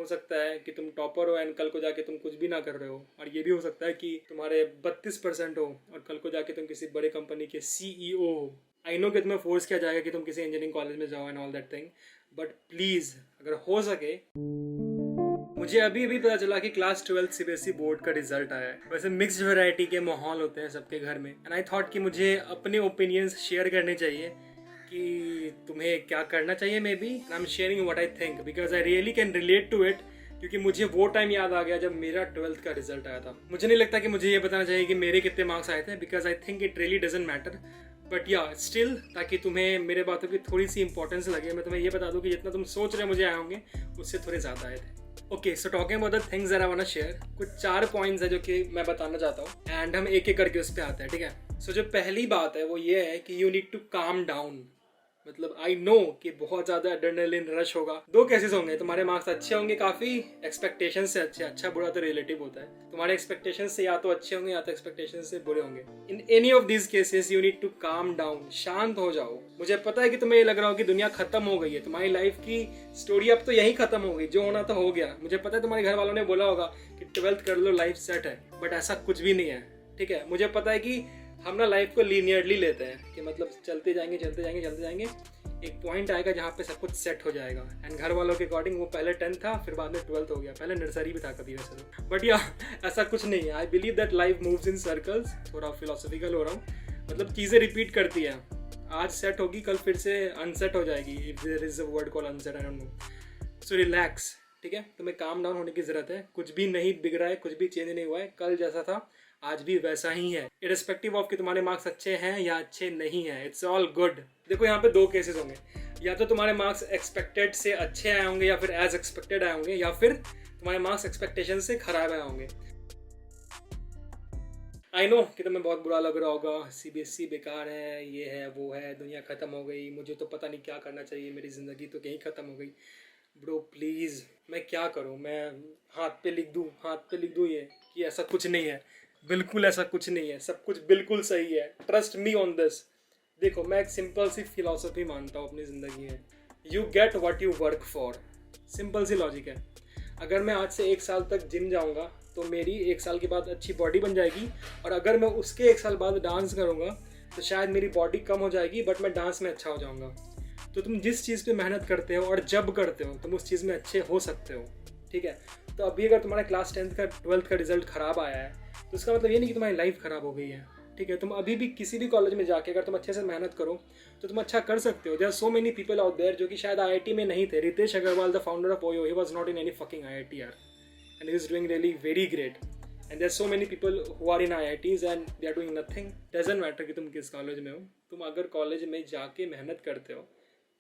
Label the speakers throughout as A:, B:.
A: हो सकता है कि तुम टॉपर हो एंड कल को जाके तुम कुछ भी ना कर रहे हो, और ये भी हो सकता है कि तुम्हारे 32% हो और कल को जाके तुम किसी बड़े कंपनी के CEO हो। आई नो कि तुम्हें फोर्स किया जाएगा कि तुम किसी इंजीनियरिंग कॉलेज में जाओ and all that thing, but please अगर हो सके, मुझे अभी अभी पता चला कि क्लास 12 CBSE बोर्ड का रिजल्ट आया है। वैसे मिक्स्ड वैरायटी के माहौल होते हैं सबके घर में, एंड आई थॉट कि मुझे अपने ओपिनियंस शेयर करने चाहिए कि तुम्हें क्या करना चाहिए। Maybe I am sharing what I think because I really can relate to it, क्योंकि मुझे वो टाइम याद आ गया जब मेरा 12th का रिजल्ट आया था। मुझे नहीं लगता कि मुझे ये बताना चाहिए कि मेरे कितने मार्क्स आए थे, because I think it really doesn't matter, but या स्टिल, ताकि तुम्हें मेरे बातों की थोड़ी सी इंपॉर्टेंस लगे, मैं तुम्हें ये बता दूं कि जितना तुम सोच रहे मुझे आए होंगे उससे थोड़े ज़्यादा आए थे। Okay, so talking about the things that I want to share, कुछ 4 पॉइंट्स है जो कि मैं बताना चाहता हूँ एंड हम एक एक करके उस पर आते हैं, ठीक है। सो जो पहली बात है वो ये है कि you need to calm down. मतलब आई नो कि बहुत ज़्यादा एड्रेनलिन रश होगा। 2 केसेस होंगे, तुम्हारे मार्क्स अच्छे होंगे काफ़ी एक्सपेक्टेशन से अच्छे, अच्छा बुरा तो रिलेटिव होता है, तुम्हारे एक्सपेक्टेशन से या तो अच्छे होंगे या तो एक्सपेक्टेशन से बुरे होंगे। In any of these cases you need to calm down, शांत हो जाओ। मुझे पता है कि तुम्हें ये लग रहा हो कि दुनिया खत्म हो गई है, तुम्हारी लाइफ की स्टोरी अब तो यही खत्म हो गई, जो होना तो हो गया। मुझे पता है तुम्हारे घर वालों ने बोला होगा कि 12th कर लो, लाइफ सेट है, बट ऐसा कुछ भी नहीं है, ठीक है। मुझे पता है कि हम ना लाइफ को लीनियरली लेते हैं कि मतलब चलते जाएंगे चलते जाएंगे चलते जाएंगे, एक पॉइंट आएगा जहाँ पे सब कुछ सेट हो जाएगा। एंड घर वालों के अकॉर्डिंग वो पहले 10th था, फिर बाद में 12th हो गया, पहले नर्सरी भी था कभी वैसे तो, बट या ऐसा कुछ नहीं है। I believe that life moves in circles. थोड़ा फिलोसफिकल हो रहा हूँ, मतलब चीज़ें रिपीट करती है, आज सेट होगी कल फिर से अनसेट हो जाएगी, if there is a word called unset, I don't know. So relax, ठीक है, तुम्हें काम डाउन होने की जरूरत है। कुछ भी नहीं बिगड़ा है, कुछ भी चेंज नहीं हुआ है, कल जैसा था आज भी वैसा ही है, इरिस्पेक्टिव ऑफ कि तुम्हारे मार्क्स अच्छे हैं या अच्छे नहीं हैं, इट्स ऑल गुड। देखो यहाँ पे 2 केसेस होंगे, या तो तुम्हारे मार्क्स एक्सपेक्टेड से अच्छे आए होंगे या फिर एज एक्सपेक्टेड आए होंगे, या फिर तुम्हारे मार्क्स एक्सपेक्टेशन से खराब आए होंगे। आई नो कि तुम्हें बहुत बुरा लग रहा होगा, CBSE बेकार है, ये है वो है, दुनिया ख़त्म हो गई, मुझे तो पता नहीं क्या करना चाहिए, मेरी ज़िंदगी तो कहीं ख़त्म हो गई। ब्रो प्लीज़, मैं क्या करूँ, मैं हाथ पे लिख दूँ ये कि ऐसा कुछ नहीं है, बिल्कुल ऐसा कुछ नहीं है, सब कुछ बिल्कुल सही है, ट्रस्ट मी ऑन दिस। देखो, मैं एक सिंपल सी फिलॉसफी मानता हूँ अपनी ज़िंदगी में, you get what you work for. Simple सी लॉजिक है। अगर मैं आज से 1 साल तक जिम जाऊँगा तो मेरी 1 साल के बाद अच्छी बॉडी बन जाएगी, और अगर मैं उसके 1 साल बाद डांस करूँगा तो शायद मेरी बॉडी कम हो जाएगी बट मैं डांस में अच्छा हो जाऊँगा। तो तुम जिस चीज़ पे मेहनत करते हो और जब करते हो तुम उस चीज़ में अच्छे हो सकते हो, ठीक है। तो अभी अगर तुम्हारा क्लास 10th का 12th का रिजल्ट ख़राब आया है तो इसका मतलब ये नहीं कि तुम्हारी लाइफ ख़राब हो गई है, ठीक है। तुम अभी भी किसी भी कॉलेज में जाके अगर तुम अच्छे से मेहनत करो तो तुम अच्छा कर सकते हो। There are so many people out there जो कि शायद IIT में नहीं थे। Ritesh Agarwal, the founder of Oyo, he was not in any fucking IIT यार, and he is doing really very great. And there are so many people who are in IITs and they are doing nothing. Doesn't matter कि तुम किस college में हो, तुम अगर college में जाके मेहनत करते हो,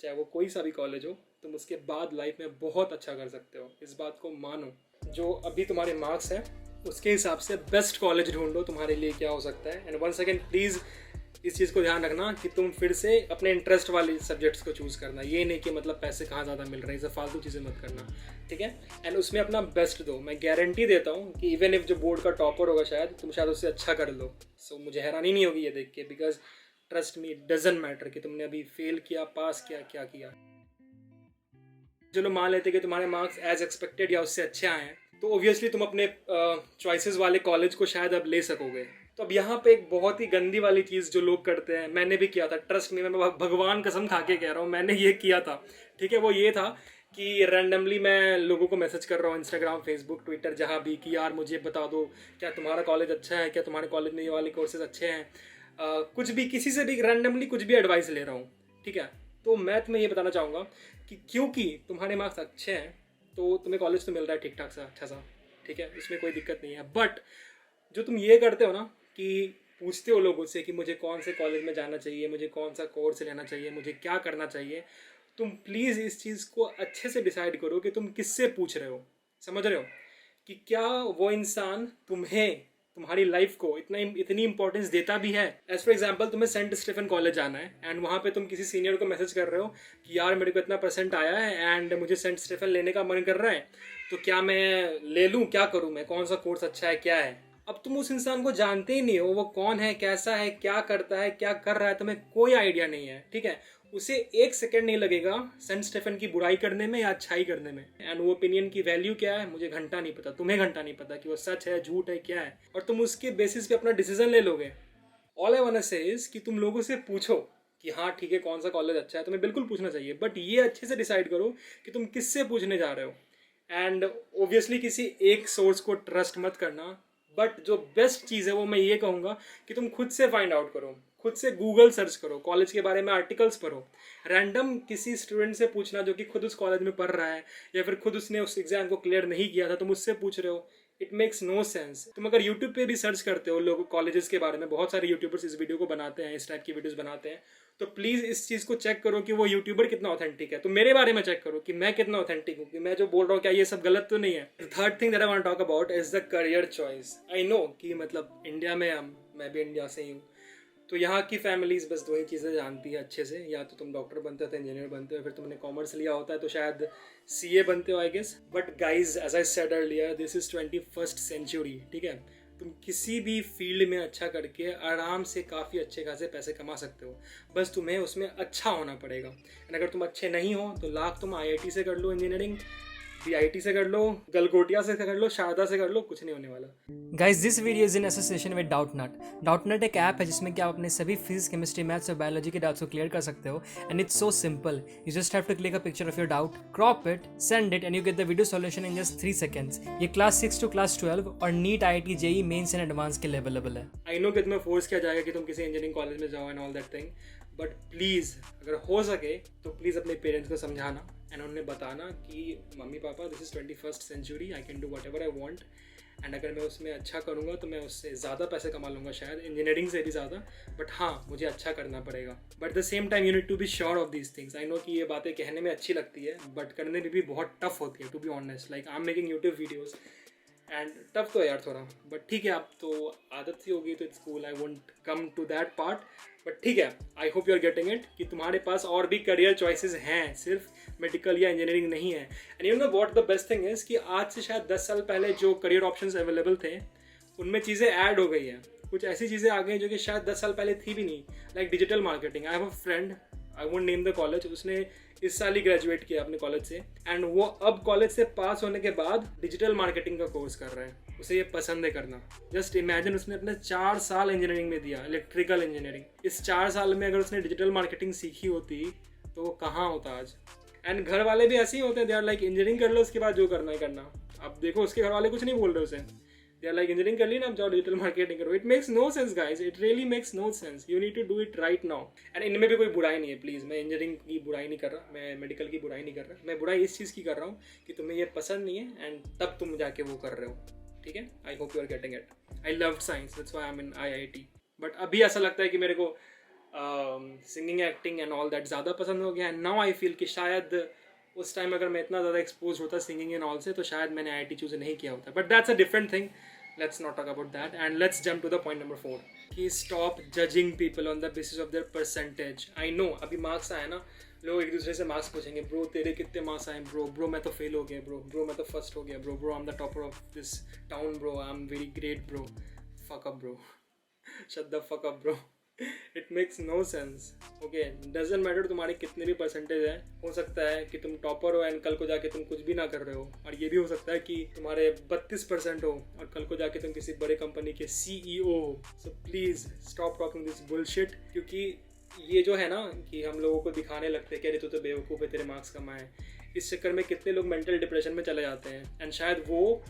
A: चाहे वो कोई सा भी कॉलेज हो, तुम उसके बाद लाइफ में बहुत अच्छा कर सकते हो। इस बात को मानो। जो अभी तुम्हारे मार्क्स हैं उसके हिसाब से बेस्ट कॉलेज ढूंढो तुम्हारे लिए क्या हो सकता है। एंड वंस अगेन प्लीज़ इस चीज़ को ध्यान रखना कि तुम फिर से अपने इंटरेस्ट वाली सब्जेक्ट्स को चूज़ करना, ये नहीं कि मतलब पैसे कहाँ ज़्यादा मिल रहे हैं, इसे फालतू चीज़ें मत करना, ठीक है। एंड उसमें अपना बेस्ट दो। मैं गारंटी देता हूँ कि इवन इफ जो बोर्ड का टॉपर होगा शायद तुम शायद उससे अच्छा कर लो। सो मुझे हैरानी नहीं होगी ये देख के, because trust me, it doesn't matter कि तुमने अभी फेल किया, पास किया, क्या किया। चलो मान लेते कि तुम्हारे मार्क्स एज एक्सपेक्टेड या उससे अच्छे आए हैं, तो ऑब्वियसली तुम अपने चॉइसेस वाले कॉलेज को शायद अब ले सकोगे। तो अब यहाँ पे एक बहुत ही गंदी वाली चीज़ जो लोग करते हैं, मैंने भी किया था, ट्रस्ट मी, मैं भगवान कसम खा के कह रहा हूँ, मैंने ये किया था, ठीक है। वो ये था कि रैंडमली मैं लोगों को मैसेज कर रहा हूँ इंस्टाग्राम, फेसबुक, ट्विटर, जहाँ भी, कि यार मुझे बता दो क्या तुम्हारा कॉलेज अच्छा है, क्या तुम्हारे कॉलेज में ये वाले कोर्सेज अच्छे हैं, कुछ भी, किसी से भी रैंडमली कुछ भी एडवाइस ले रहा हूँ, ठीक है। तो मैं तुम्हें ये बताना चाहूँगा कि क्योंकि तुम्हारे मार्क्स अच्छे हैं तो तुम्हें कॉलेज तो मिल रहा है ठीक ठाक सा, अच्छा सा, ठीक है, इसमें कोई दिक्कत नहीं है। बट जो तुम ये करते हो ना कि पूछते हो लोगों से कि मुझे कौन से कॉलेज में जाना चाहिए, मुझे कौन सा कोर्स लेना चाहिए, मुझे क्या करना चाहिए, तुम प्लीज़ इस चीज़ को अच्छे से डिसाइड करो कि तुम किससे पूछ रहे हो, समझ रहे हो, कि क्या वो इंसान तुम्हें, तुम्हारी लाइफ को इतनी इंपॉर्टेंस देता भी है। एज फॉर एग्जाम्पल, तुम्हें सेंट स्टीफन कॉलेज जाना है एंड वहाँ पे तुम किसी सीनियर को मैसेज कर रहे हो कि यार मेरे को इतना % आया है एंड मुझे सेंट स्टीफन लेने का मन कर रहा है, तो क्या मैं ले लूँ, क्या करूँ मैं, कौन सा कोर्स अच्छा है, क्या है। अब तुम उस इंसान को जानते ही नहीं हो, वो कौन है, कैसा है, क्या करता है, क्या कर रहा है, तुम्हें कोई आइडिया नहीं है, ठीक है। उसे एक सेकंड नहीं लगेगा सेंट स्टेफन की बुराई करने में या अच्छाई करने में। एंड वो ओपिनियन की वैल्यू क्या है मुझे घंटा नहीं पता, तुम्हें घंटा नहीं पता कि वो सच है झूठ है क्या है, और तुम उसके बेसिस पे अपना डिसीजन ले लोगे। ऑल आई वांट टू से इज कि तुम लोगों से पूछो कि हाँ ठीक है कौन सा कॉलेज अच्छा है, तुम्हें बिल्कुल पूछना चाहिए, बट ये अच्छे से डिसाइड करो कि तुम किससे पूछने जा रहे हो। एंड ओब्वियसली किसी एक सोर्स को ट्रस्ट मत करना, बट जो बेस्ट चीज़ है वो मैं ये कहूँगा कि तुम खुद से फाइंड आउट करो, खुद से गूगल सर्च करो, कॉलेज के बारे में आर्टिकल्स पढ़ो। रैंडम किसी स्टूडेंट से पूछना जो कि खुद उस कॉलेज में पढ़ रहा है या फिर खुद उसने उस एग्जाम को क्लियर नहीं किया था, तुम उससे पूछ रहे हो, इट मेक्स नो सेंस। तुम अगर यूट्यूब पे भी सर्च करते हो लोग कॉलेजेस के बारे में, बहुत सारे यूट्यूबर्स इस वीडियो को बनाते हैं, इस टाइप की वीडियोस बनाते हैं, तो प्लीज़ इस चीज़ को चेक करो कि वो यूट्यूबर कितना ऑथेंटिक है। तो मेरे बारे में चेक करो कि मैं कितना ऑथेंटिक हूँ, कि मैं जो बोल रहा हूँ क्या ये सब गलत तो नहीं है। Third thing that I want talk about is the career choice. I know कि मतलब इंडिया में मैं भी इंडिया से ही हूँ, तो यहाँ की फैमिलीज बस दो ही चीज़ें जानती है अच्छे से, या तो तुम डॉक्टर बनते हो तो इंजीनियर बनते हो, फिर तुमने कॉमर्स लिया होता है तो शायद सीए बनते हो I guess. But guys as I said earlier this is 21st century, ठीक है। तुम किसी भी फील्ड में अच्छा करके आराम से काफ़ी अच्छे खासे पैसे कमा सकते हो, बस तुम्हें उसमें अच्छा होना पड़ेगा। एंड अगर तुम अच्छे नहीं हो तो लाख तुम आईआईटी से कर लो इंजीनियरिंग, बीआईटी से कर लो, गलगोटिया से कर लो, शारदा से कर लो, कुछ नहीं होने वाला। Guys this video is in association with Doubtnut. Doubtnut एक ऐप है जिसमें कि आप अपने सभी फिजिक्स केमिस्ट्री मैथ्स और बायोलॉजी के डाउट्स को क्लियर कर सकते हो, and it's so simple. You just have to click a picture of your doubt, crop it, send it and you get the video solution in just 3 seconds। ये class 6 to class 12 और NEET IIT JEE mains and advance के लिए available है। आई know कि तुम्हें force किया जाएगा कि तुम किसी इंजीनियरिंग कॉलेज में जाओ and all that thing, but please अगर हो सके तो प्लीज़ अपने पेरेंट्स को समझाना एंड उन्हें बताना कि mummy papa this is 21st century, I can do whatever I want, and अगर मैं उसमें अच्छा करूँगा तो मैं उससे ज़्यादा पैसे कमा लूँगा, शायद इंजीनियरिंग से भी ज़्यादा, बट हाँ मुझे अच्छा करना पड़ेगा। But the same time you need to be sure of these things. I know कि ये बातें कहने में अच्छी लगती है बट करने में भी बहुत टफ होती है, to be honest. Like I am making YouTube videos and tough तो है यार थोड़ा, बट ठीक है अब तो आदत सी होगी तो it's cool, I won't come to that part, but ठीक है I hope you are getting it कि तुम्हारे पास और भी करियर चॉइसेस हैं, सिर्फ मेडिकल या इंजीनियरिंग नहीं है। And you know what the best thing is कि आज से शायद 10 साल पहले जो करियर ऑप्शंस अवेलेबल थे उनमें चीज़ें ऐड हो गई हैं, कुछ ऐसी चीज़ें आ गई जो कि शायद 10 साल पहले थी भी नहीं, like digital marketing. I have a friend, I won't name the college, उसने इस साल ही ग्रेजुएट किया अपने कॉलेज से, एंड वो अब कॉलेज से पास होने के बाद डिजिटल मार्केटिंग का कोर्स कर रहा है, उसे ये पसंद है करना। जस्ट इमेजिन, उसने अपने 4 साल इंजीनियरिंग में दिया, इलेक्ट्रिकल इंजीनियरिंग। इस 4 साल में अगर उसने डिजिटल मार्केटिंग सीखी होती तो वो कहाँ होता आज। एंड घर वाले भी ऐसे ही होते हैं, दे आर लाइक इंजीनियरिंग कर लो उसके बाद जो करना है करना। अब देखो उसके घर वाले कुछ नहीं बोल रहे उसे, दे आर लाइक इंजीनियरिंग कर ली ना अब जाओ डिजिटल मार्केटिंग करो। It makes no sense guys, it really makes no sense, you need to do it right now. And इनमें भी कोई बुराई नहीं है, प्लीज़, मैं इंजीनियरिंग की बुराई नहीं कर रहा, मैं मेडिकल की बुराई नहीं कर रहा, मैं बुराई इस चीज़ की कर रहा हूँ कि तुम्हें ये पसंद नहीं है एंड तब तुम जाके वो कर रहे हो, ठीक है। I hope you are getting it. I love science, that's why I am in IIT, but अभी ऐसा लगता है कि मेरे को singing acting and all that ज़्यादा पसंद हो गया, एंड नाउ आई फील कि शायद उस टाइम अगर मैं इतना ज़्यादा एक्सपोज होता सिंगिंग एंड ऑल से तो शायद मैंने आईआईटी चूज़ नहीं किया होता, but that's a different thing. Let's not talk about that and let's jump to the point number 4 कि stop judging people on the basis of their percentage। I know अभी marks आए ना, लोग एक दूसरे से मार्क्स पूछेंगे, ब्रो तेरे कितने मार्क्स आए, ब्रो मैं तो फेल हो गया, ब्रो मैं तो फर्स्ट हो गया, bro I am the topper of this town, bro I am very great, bro fuck up bro shut the fuck up bro it makes no sense. Okay, doesn't matter तुम्हारे कितने भी percentage है, हो सकता है कि तुम टॉपर हो एंड कल को जाके तुम कुछ भी ना कर रहे हो, और ये भी हो सकता है कि तुम्हारे 32% हो और कल को जाके तुम किसी बड़े कंपनी के CEO हो। So please stop talking this bullshit, क्योंकि ये जो है ना कि हम लोगों को दिखाने लगते हैं कि अरे तू तो बेवकूफ़ है, तेरे मार्क्स कम आए, इस चक्कर में कितने लोग मेंटल डिप्रेशन में चले जाते हैं, एंड शायद वो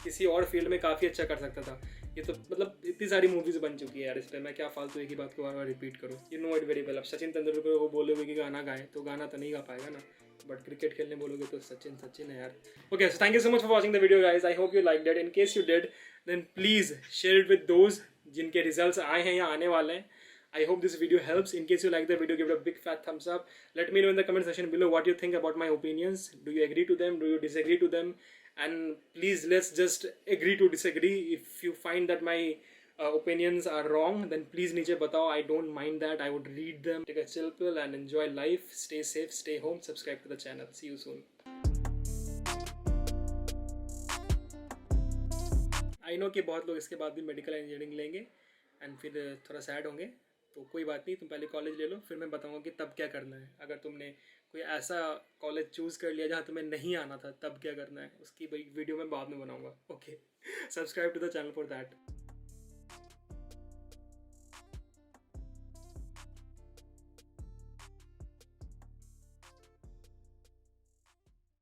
A: किसी और फील्ड में काफ़ी अच्छा कर सकता था। ये तो मतलब इतनी सारी मूवीज़ बन चुकी है यार, इस पर मैं क्या फालतू एक ही बात को बार बार रिपीट करूँ। You know it very well. अब सचिन तेंदुलकर को बोलोगे कि गाना गाए तो गाना तो नहीं गा पाएगा ना, बट क्रिकेट खेलने बोलोगे तो सचिन है यार। Okay, so thank you so much for watching the video guys, I hope you like that. In case you did then please share it with those जिनके रिजल्ट्स आए हैं या आने वाले हैं। I hope this video helps. In case you like the video, give it a big fat thumbs up. Let me know in the comment section below what you think about my opinions. Do you agree to them? Do you disagree to them? And please, let's just agree to disagree. If you find that my opinions are wrong, then please नीचे बताओ. I don't mind that. I would read them. Take a chill pill and enjoy life. Stay safe, stay home. Subscribe to the channel. See you soon. I know कि बहुत लोग इसके बाद भी medical engineering लेंगे and फिर थोड़ा sad होंगे, तो कोई बात नहीं, तुम पहले कॉलेज ले लो, फिर मैं बताऊँगा कि तब क्या करना है। अगर तुमने कोई ऐसा कॉलेज चूज़ कर लिया जहाँ तुम्हें नहीं आना था, तब क्या करना है, उसकी वीडियो मैं बाद में बनाऊँगा। Okay, subscribe to the channel for that.